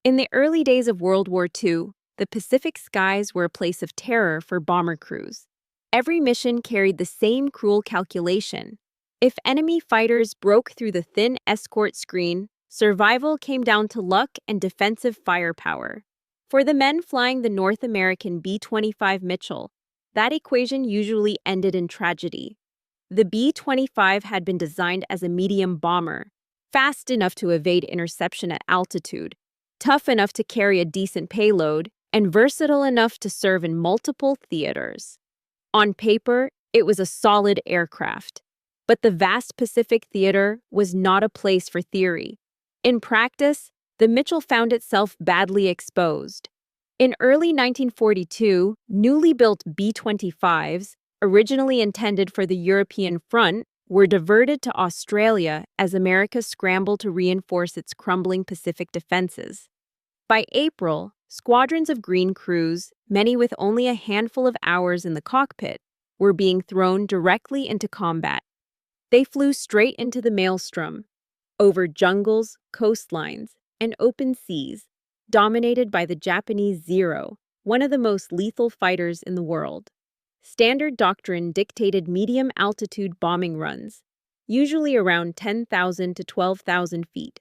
In the early days of World War II, the Pacific skies were a place of terror for bomber crews. Every mission carried the same cruel calculation. If enemy fighters broke through the thin escort screen, survival came down to luck and defensive firepower. For the men flying the North American B-25 Mitchell, that equation usually ended in tragedy. The B-25 had been designed as a medium bomber, fast enough to evade interception at altitude, tough enough to carry a decent payload, and versatile enough to serve in multiple theaters. On paper, it was a solid aircraft, but the vast Pacific theater was not a place for theory. In practice, the Mitchell found itself badly exposed. In early 1942, newly built B-25s, originally intended for the European front, were diverted to Australia as America scrambled to reinforce its crumbling Pacific defenses. By April, squadrons of green crews, many with only a handful of hours in the cockpit, were being thrown directly into combat. They flew straight into the maelstrom, over jungles, coastlines, and open seas, dominated by the Japanese Zero, one of the most lethal fighters in the world. Standard doctrine dictated medium-altitude bombing runs, usually around 10,000 to 12,000 feet.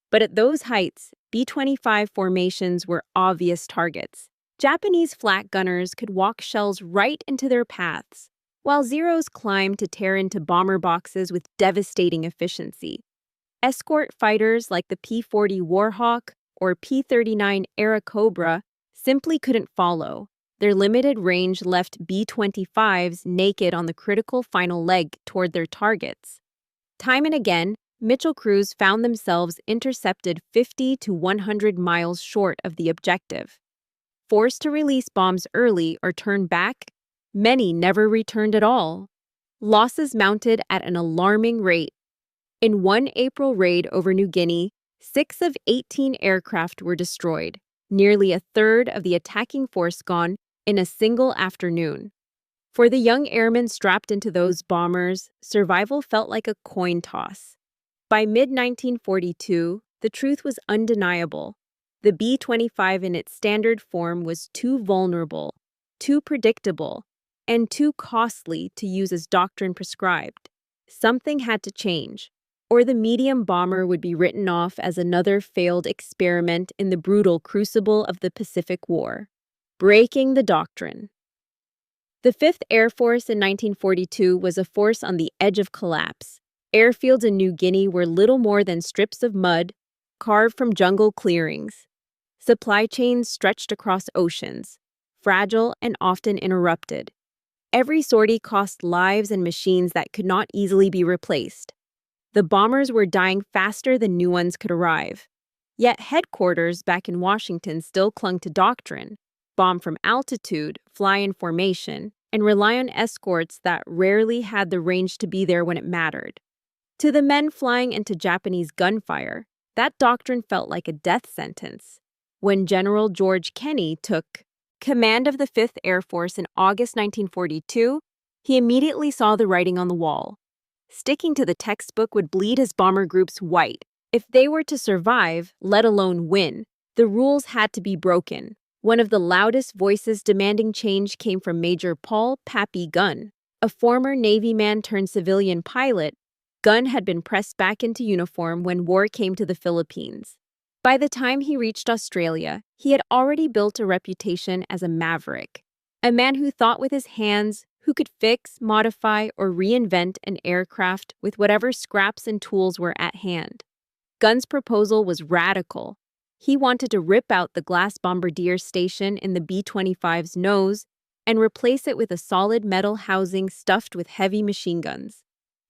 But at those heights, B-25 formations were obvious targets. Japanese flak gunners could walk shells right into their paths, while Zeros climbed to tear into bomber boxes with devastating efficiency. Escort fighters like the P-40 Warhawk or P-39 Airacobra simply couldn't follow. Their limited range left B-25s naked on the critical final leg toward their targets. Time and again, Mitchell crews found themselves intercepted 50 to 100 miles short of the objective. Forced to release bombs early or turn back, many never returned at all. Losses mounted at an alarming rate. In one April raid over New Guinea, 6 of 18 aircraft were destroyed, nearly a third of the attacking force gone in a single afternoon. For the young airmen strapped into those bombers, survival felt like a coin toss. By mid-1942, the truth was undeniable. The B-25 in its standard form was too vulnerable, too predictable, and too costly to use as doctrine prescribed. Something had to change, or the medium bomber would be written off as another failed experiment in the brutal crucible of the Pacific War. Breaking the doctrine. The 5th Air Force in 1942 was a force on the edge of collapse. Airfields in New Guinea were little more than strips of mud, carved from jungle clearings. Supply chains stretched across oceans, fragile and often interrupted. Every sortie cost lives and machines that could not easily be replaced. The bombers were dying faster than new ones could arrive. Yet headquarters back in Washington still clung to doctrine: bomb from altitude, fly in formation, and rely on escorts that rarely had the range to be there when it mattered. To the men flying into Japanese gunfire, that doctrine felt like a death sentence. When General George Kenney took command of the 5th Air Force in August 1942, he immediately saw the writing on the wall. Sticking to the textbook would bleed his bomber groups white. If they were to survive, let alone win, the rules had to be broken. One of the loudest voices demanding change came from Major Paul "Pappy" Gunn. A former Navy man turned civilian pilot, Gunn had been pressed back into uniform when war came to the Philippines. By the time he reached Australia, he had already built a reputation as a maverick, a man who thought with his hands, who could fix, modify, or reinvent an aircraft with whatever scraps and tools were at hand. Gunn's proposal was radical. He wanted to rip out the glass bombardier station in the B-25's nose and replace it with a solid metal housing stuffed with heavy machine guns.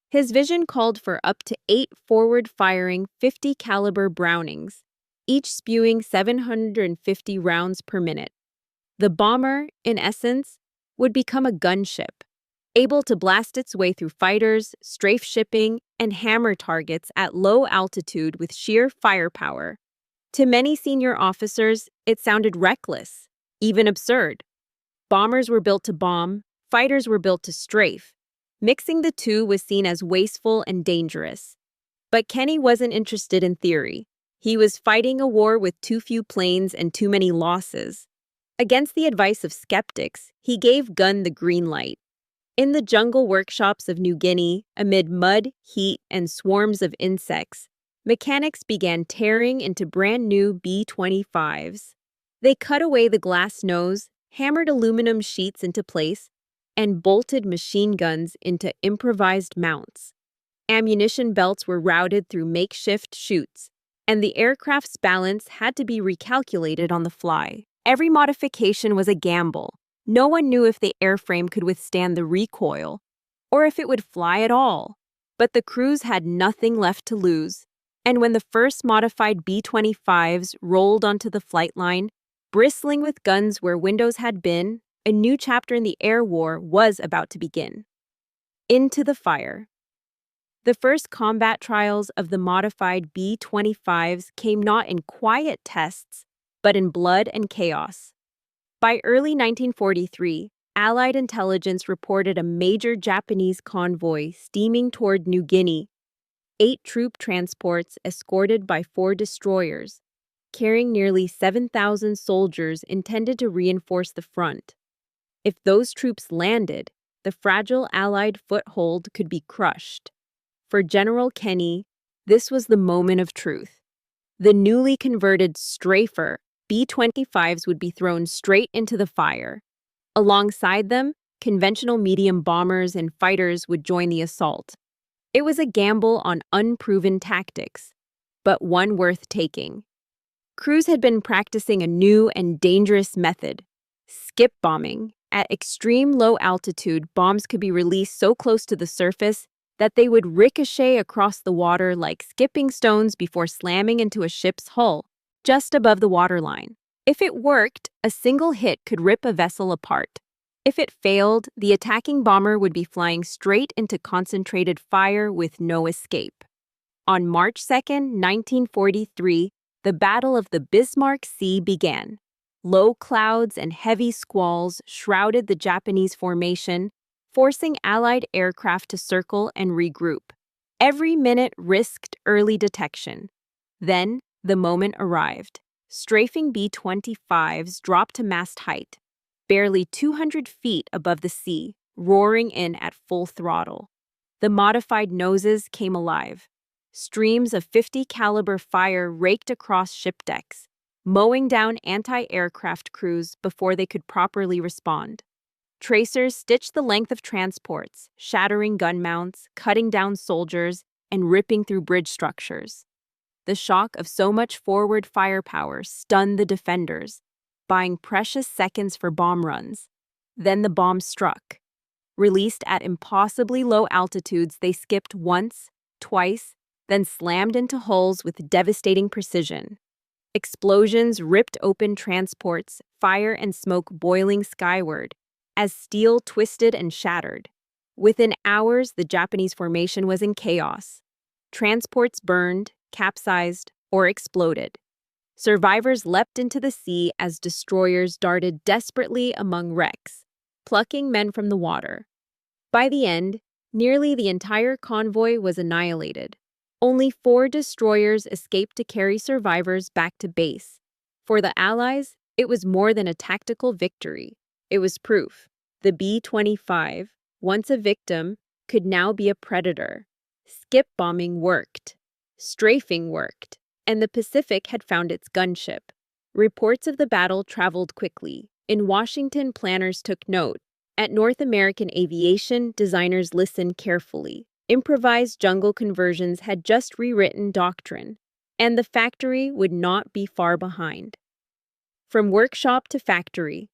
His vision called for up to 8 forward-firing 50-caliber Brownings, each spewing 750 rounds per minute. The bomber, in essence, would become a gunship, able to blast its way through fighters, strafe shipping, and hammer targets at low altitude with sheer firepower. To many senior officers, it sounded reckless, even absurd. Bombers were built to bomb, fighters were built to strafe. Mixing the two was seen as wasteful and dangerous. But Kenney wasn't interested in theory. He was fighting a war with too few planes and too many losses. Against the advice of skeptics, he gave Gunn the green light. In the jungle workshops of New Guinea, amid mud, heat, and swarms of insects, mechanics began tearing into brand new B-25s. They cut away the glass nose, hammered aluminum sheets into place, and bolted machine guns into improvised mounts. Ammunition belts were routed through makeshift chutes, and the aircraft's balance had to be recalculated on the fly. Every modification was a gamble. No one knew if the airframe could withstand the recoil, or if it would fly at all. But the crews had nothing left to lose, and when the first modified B-25s rolled onto the flight line, bristling with guns where windows had been, a new chapter in the air war was about to begin. Into the fire. The first combat trials of the modified B-25s came not in quiet tests, but in blood and chaos. By early 1943, Allied intelligence reported a major Japanese convoy steaming toward New Guinea. 8 troop transports escorted by 4 destroyers, carrying nearly 7,000 soldiers intended to reinforce the front. If those troops landed, the fragile Allied foothold could be crushed. For General Kenney, this was the moment of truth. The newly converted strafer B-25s would be thrown straight into the fire. Alongside them, conventional medium bombers and fighters would join the assault. It was a gamble on unproven tactics, but one worth taking. Crews had been practicing a new and dangerous method: skip bombing. At extreme low altitude, bombs could be released so close to the surface that they would ricochet across the water like skipping stones before slamming into a ship's hull, just above the waterline. If it worked, a single hit could rip a vessel apart. If it failed, the attacking bomber would be flying straight into concentrated fire with no escape. On March 2, 1943, the Battle of the Bismarck Sea began. Low clouds and heavy squalls shrouded the Japanese formation, forcing Allied aircraft to circle and regroup. Every minute risked early detection. Then, the moment arrived. Strafing B-25s dropped to mast height, barely 200 feet above the sea, roaring in at full throttle. The modified noses came alive. Streams of .50 caliber fire raked across ship decks, mowing down anti-aircraft crews before they could properly respond. Tracers stitched the length of transports, shattering gun mounts, cutting down soldiers, and ripping through bridge structures. The shock of so much forward firepower stunned the defenders, buying precious seconds for bomb runs. Then the bomb struck. Released at impossibly low altitudes, they skipped once, twice, then slammed into hulls with devastating precision. Explosions ripped open transports, fire and smoke boiling skyward, as steel twisted and shattered. Within hours, the Japanese formation was in chaos. Transports burned, capsized, or exploded. Survivors leapt into the sea as destroyers darted desperately among wrecks, plucking men from the water. By the end, nearly the entire convoy was annihilated. Only 4 destroyers escaped to carry survivors back to base. For the Allies, it was more than a tactical victory. It was proof. The B-25, once a victim, could now be a predator. Skip bombing worked. Strafing worked, and the Pacific had found its gunship. Reports of the battle traveled quickly. In Washington, planners took note. At North American Aviation, designers listened carefully. Improvised jungle conversions had just rewritten doctrine, and the factory would not be far behind. From workshop to factory.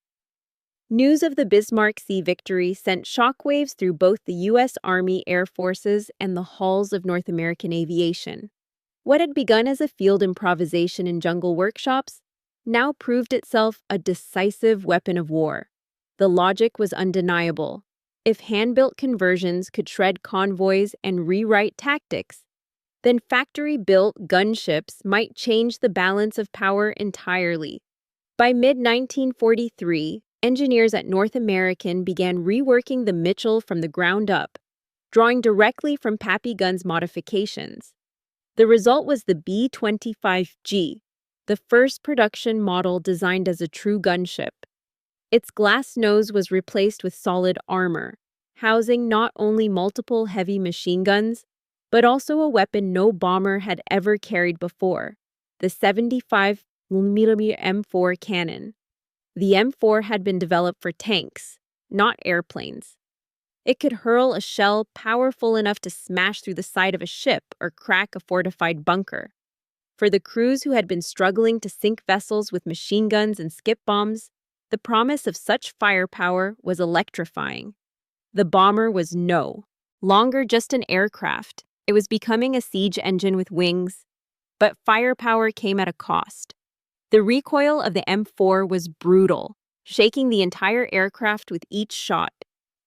News of the Bismarck Sea victory sent shockwaves through both the U.S. Army Air Forces and the halls of North American aviation. What had begun as a field improvisation in jungle workshops now proved itself a decisive weapon of war. The logic was undeniable. If hand-built conversions could shred convoys and rewrite tactics, then factory-built gunships might change the balance of power entirely. By mid-1943, engineers at North American began reworking the Mitchell from the ground up, drawing directly from Pappy guns' modifications. The result was the B-25G, the first production model designed as a true gunship. Its glass nose was replaced with solid armor, housing not only multiple heavy machine guns, but also a weapon no bomber had ever carried before, the 75mm M4 cannon. The M4 had been developed for tanks, not airplanes. It could hurl a shell powerful enough to smash through the side of a ship or crack a fortified bunker. For the crews who had been struggling to sink vessels with machine guns and skip bombs, the promise of such firepower was electrifying. The bomber was no longer just an aircraft. It was becoming a siege engine with wings. But firepower came at a cost. The recoil of the M4 was brutal, shaking the entire aircraft with each shot.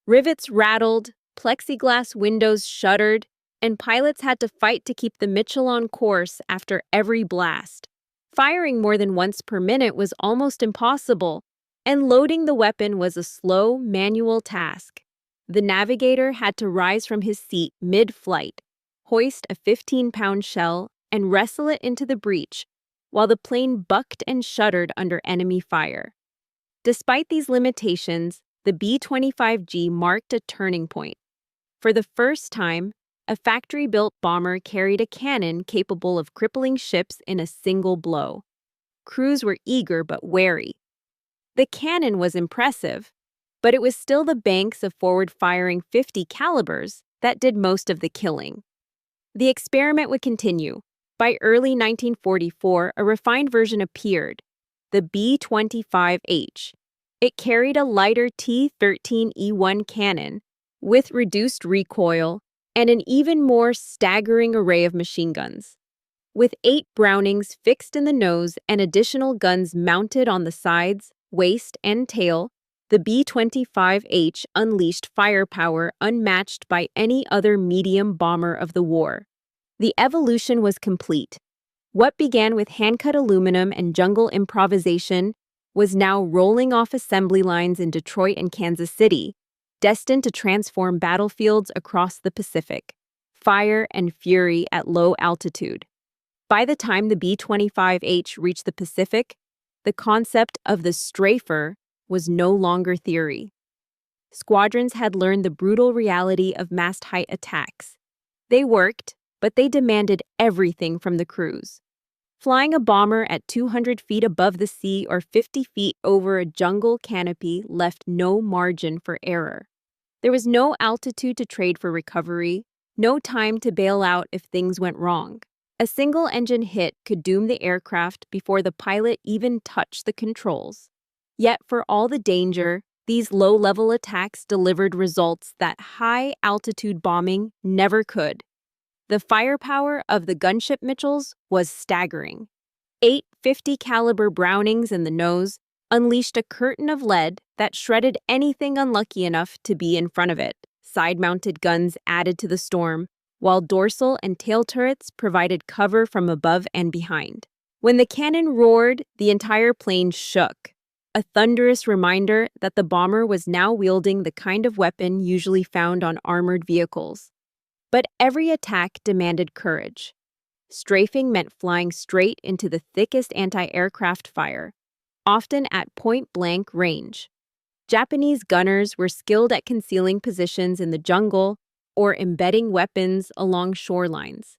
Rivets rattled, plexiglass windows shuddered, and pilots had to fight to keep the Mitchell on course after every blast. Firing more than once per minute was almost impossible, and loading the weapon was a slow, manual task. The navigator had to rise from his seat mid-flight, hoist a 15-pound shell, and wrestle it into the breach, while the plane bucked and shuddered under enemy fire. Despite these limitations, the B-25G marked a turning point. For the first time, a factory-built bomber carried a cannon capable of crippling ships in a single blow. Crews were eager but wary. The cannon was impressive, but it was still the banks of forward-firing .50 calibers that did most of the killing. The experiment would continue. By early 1944, a refined version appeared, the B-25H. It carried a lighter T-13E1 cannon with reduced recoil and an even more staggering array of machine guns. With 8 Brownings fixed in the nose and additional guns mounted on the sides, waist, and tail, the B-25H unleashed firepower unmatched by any other medium bomber of the war. The evolution was complete. What began with hand-cut aluminum and jungle improvisation was now rolling off assembly lines in Detroit and Kansas City, destined to transform battlefields across the Pacific. Fire and fury at low altitude. By the time the B-25H reached the Pacific, the concept of the strafer was no longer theory. Squadrons had learned the brutal reality of mast-height attacks. They worked, but they demanded everything from the crews. Flying a bomber at 200 feet above the sea or 50 feet over a jungle canopy left no margin for error. There was no altitude to trade for recovery, no time to bail out if things went wrong. A single engine hit could doom the aircraft before the pilot even touched the controls. Yet for all the danger, these low-level attacks delivered results that high-altitude bombing never could. The firepower of the gunship Mitchells was staggering. 8 .50 caliber Brownings in the nose unleashed a curtain of lead that shredded anything unlucky enough to be in front of it. Side-mounted guns added to the storm, while dorsal and tail turrets provided cover from above and behind. When the cannon roared, the entire plane shook, a thunderous reminder that the bomber was now wielding the kind of weapon usually found on armored vehicles. But every attack demanded courage. Strafing meant flying straight into the thickest anti-aircraft fire, often at point-blank range. Japanese gunners were skilled at concealing positions in the jungle or embedding weapons along shorelines.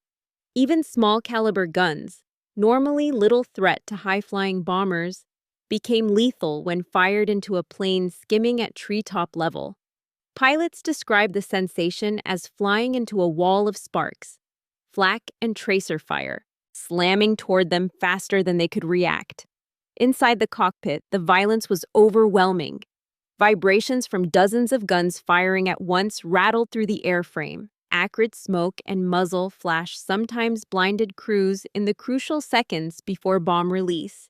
Even small-caliber guns, normally little threat to high-flying bombers, became lethal when fired into a plane skimming at treetop level. Pilots describe the sensation as flying into a wall of sparks, flak and tracer fire, slamming toward them faster than they could react. Inside the cockpit, the violence was overwhelming. Vibrations from dozens of guns firing at once rattled through the airframe. Acrid smoke and muzzle flash sometimes blinded crews in the crucial seconds before bomb release.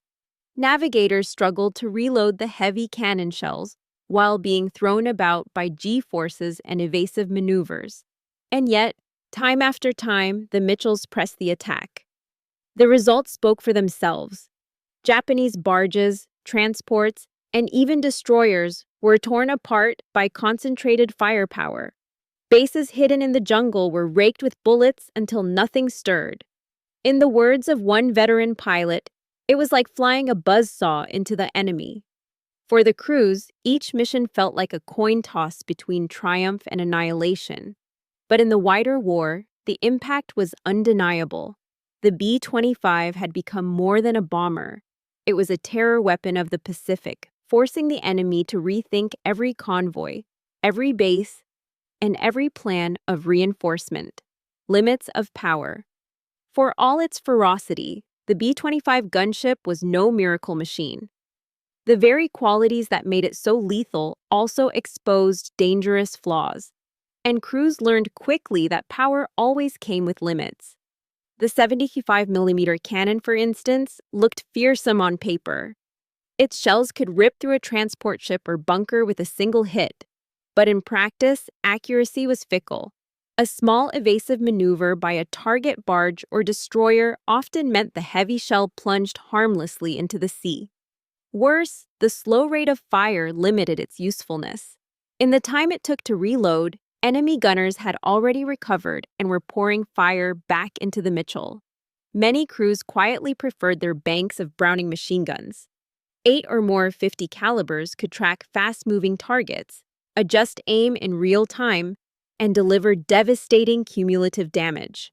Navigators struggled to reload the heavy cannon shells while being thrown about by G-forces and evasive maneuvers. And yet, time after time, the Mitchells pressed the attack. The results spoke for themselves. Japanese barges, transports, and even destroyers were torn apart by concentrated firepower. Bases hidden in the jungle were raked with bullets until nothing stirred. In the words of one veteran pilot, it was like flying a buzzsaw into the enemy. For the crews, each mission felt like a coin toss between triumph and annihilation. But in the wider war, the impact was undeniable. The B-25 had become more than a bomber. It was a terror weapon of the Pacific, forcing the enemy to rethink every convoy, every base, and every plan of reinforcement. Limits of power. For all its ferocity, the B-25 gunship was no miracle machine. The very qualities that made it so lethal also exposed dangerous flaws, and crews learned quickly that power always came with limits. The 75mm cannon, for instance, looked fearsome on paper. Its shells could rip through a transport ship or bunker with a single hit, but in practice, accuracy was fickle. A small evasive maneuver by a target barge or destroyer often meant the heavy shell plunged harmlessly into the sea. Worse, the slow rate of fire limited its usefulness. In the time it took to reload, enemy gunners had already recovered and were pouring fire back into the Mitchell. Many crews quietly preferred their banks of Browning machine guns. 8 or more 50 calibers could track fast-moving targets, adjust aim in real time, and deliver devastating cumulative damage.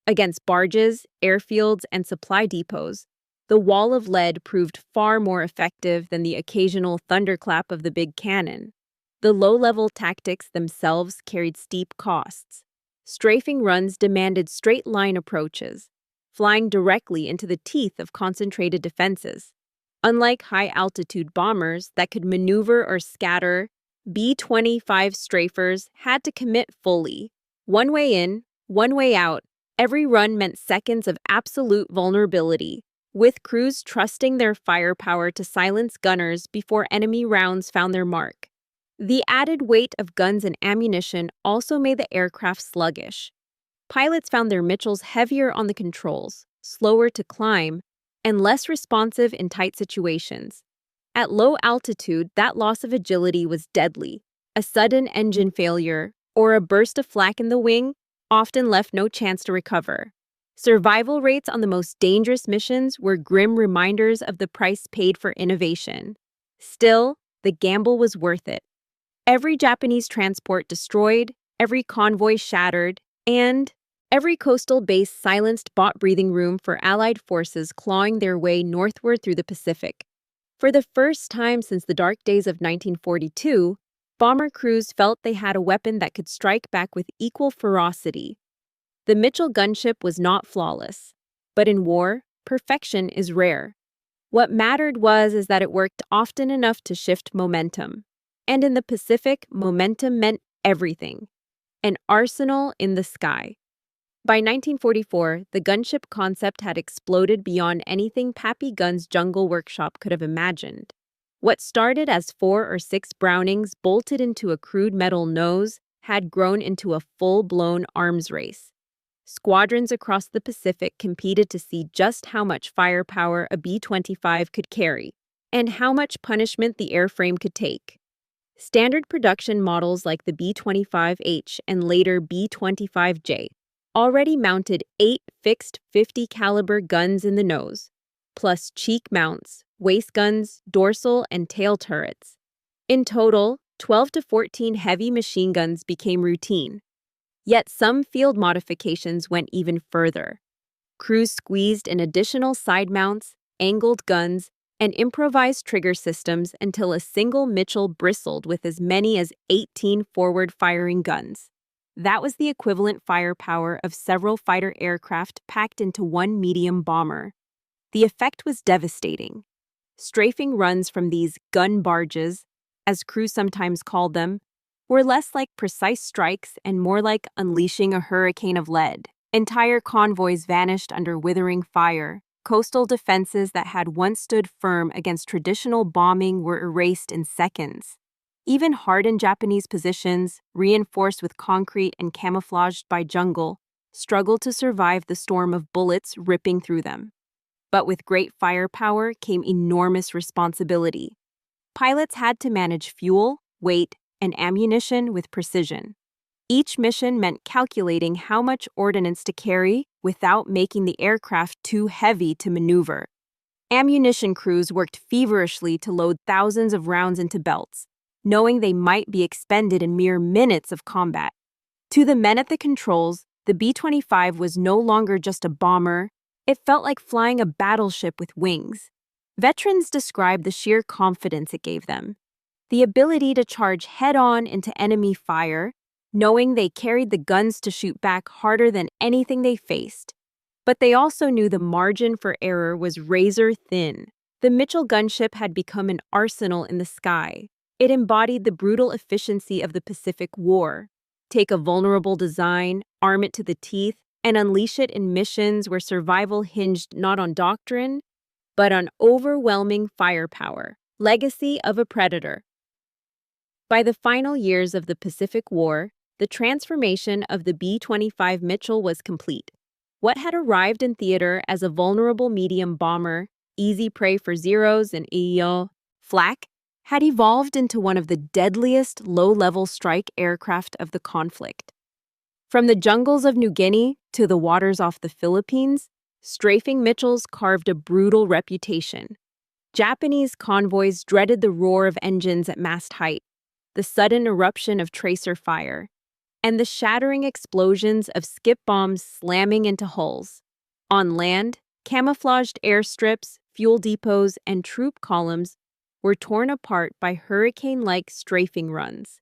Against barges, airfields, and supply depots, the wall of lead proved far more effective than the occasional thunderclap of the big cannon. The low-level tactics themselves carried steep costs. Strafing runs demanded straight-line approaches, flying directly into the teeth of concentrated defenses. Unlike high-altitude bombers that could maneuver or scatter, B-25 strafers had to commit fully. One way in, one way out, every run meant seconds of absolute vulnerability, with crews trusting their firepower to silence gunners before enemy rounds found their mark. The added weight of guns and ammunition also made the aircraft sluggish. Pilots found their Mitchells heavier on the controls, slower to climb, and less responsive in tight situations. At low altitude, that loss of agility was deadly. A sudden engine failure or a burst of flak in the wing often left no chance to recover. Survival rates on the most dangerous missions were grim reminders of the price paid for innovation. Still, the gamble was worth it. Every Japanese transport destroyed, every convoy shattered, and every coastal base silenced bought breathing room for Allied forces clawing their way northward through the Pacific. For the first time since the dark days of 1942, bomber crews felt they had a weapon that could strike back with equal ferocity. The Mitchell gunship was not flawless, but in war, perfection is rare. What mattered is that it worked often enough to shift momentum. And in the Pacific, momentum meant everything. An arsenal in the sky. By 1944, the gunship concept had exploded beyond anything Pappy Gunn's jungle workshop could have imagined. What started as 4 or 6 Brownings bolted into a crude metal nose had grown into a full-blown arms race. Squadrons across the Pacific competed to see just how much firepower a B-25 could carry, and how much punishment the airframe could take. Standard production models like the B-25H and later B-25J already mounted 8 fixed 50-caliber guns in the nose, plus cheek mounts, waist guns, dorsal, and tail turrets. In total, 12 to 14 heavy machine guns became routine. Yet some field modifications went even further. Crews squeezed in additional side mounts, angled guns, and improvised trigger systems until a single Mitchell bristled with as many as 18 forward-firing guns. That was the equivalent firepower of several fighter aircraft packed into one medium bomber. The effect was devastating. Strafing runs from these gun barges, as crews sometimes called them, were less like precise strikes and more like unleashing a hurricane of lead. Entire convoys vanished under withering fire. Coastal defenses that had once stood firm against traditional bombing were erased in seconds. Even hardened Japanese positions, reinforced with concrete and camouflaged by jungle, struggled to survive the storm of bullets ripping through them. But with great firepower came enormous responsibility. Pilots had to manage fuel, weight, and ammunition with precision. Each mission meant calculating how much ordnance to carry without making the aircraft too heavy to maneuver. Ammunition crews worked feverishly to load thousands of rounds into belts, knowing they might be expended in mere minutes of combat. To the men at the controls, the B-25 was no longer just a bomber, it felt like flying a battleship with wings. Veterans described the sheer confidence it gave them. The ability to charge head-on into enemy fire, knowing they carried the guns to shoot back harder than anything they faced. But they also knew the margin for error was razor thin. The Mitchell gunship had become an arsenal in the sky. It embodied the brutal efficiency of the Pacific War. Take a vulnerable design, arm it to the teeth, and unleash it in missions where survival hinged not on doctrine, but on overwhelming firepower. Legacy of a predator. By the final years of the Pacific War, the transformation of the B-25 Mitchell was complete. What had arrived in theater as a vulnerable medium bomber, easy prey for Zeros and EO, flak, had evolved into one of the deadliest low-level strike aircraft of the conflict. From the jungles of New Guinea to the waters off the Philippines, strafing Mitchells carved a brutal reputation. Japanese convoys dreaded the roar of engines at mast height, the sudden eruption of tracer fire, and the shattering explosions of skip bombs slamming into hulls. On land, camouflaged airstrips, fuel depots, and troop columns were torn apart by hurricane-like strafing runs.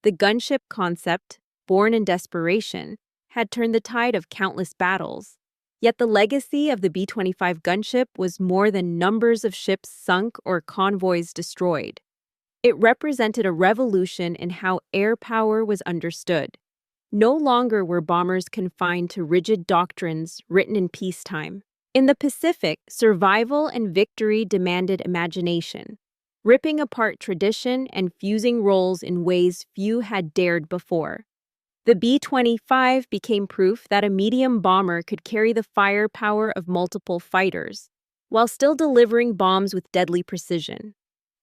The gunship concept, born in desperation, had turned the tide of countless battles. Yet the legacy of the B-25 gunship was more than numbers of ships sunk or convoys destroyed. It represented a revolution in how air power was understood. No longer were bombers confined to rigid doctrines written in peacetime. In the Pacific, survival and victory demanded imagination, ripping apart tradition and fusing roles in ways few had dared before. The B-25 became proof that a medium bomber could carry the firepower of multiple fighters, while still delivering bombs with deadly precision.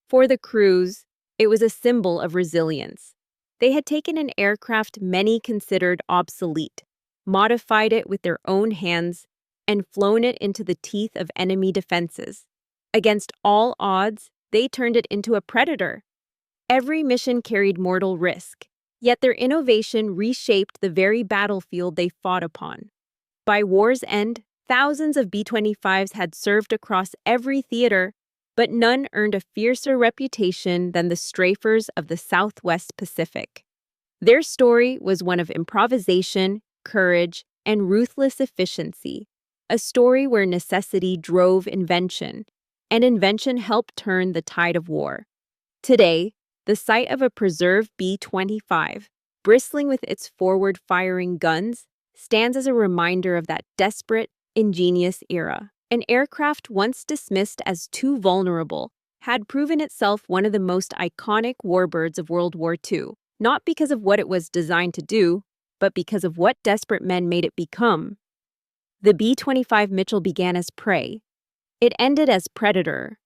For the crews, it was a symbol of resilience. They had taken an aircraft many considered obsolete, modified it with their own hands, and flown it into the teeth of enemy defenses. Against all odds, they turned it into a predator. Every mission carried mortal risk, yet their innovation reshaped the very battlefield they fought upon. By war's end, thousands of B-25s had served across every theater, but none earned a fiercer reputation than the strafers of the Southwest Pacific. Their story was one of improvisation, courage, and ruthless efficiency, a story where necessity drove invention, and invention helped turn the tide of war. Today, the sight of a preserved B-25, bristling with its forward-firing guns, stands as a reminder of that desperate, ingenious era. An aircraft once dismissed as too vulnerable had proven itself one of the most iconic warbirds of World War II, not because of what it was designed to do, but because of what desperate men made it become. The B-25 Mitchell began as prey. It ended as predator,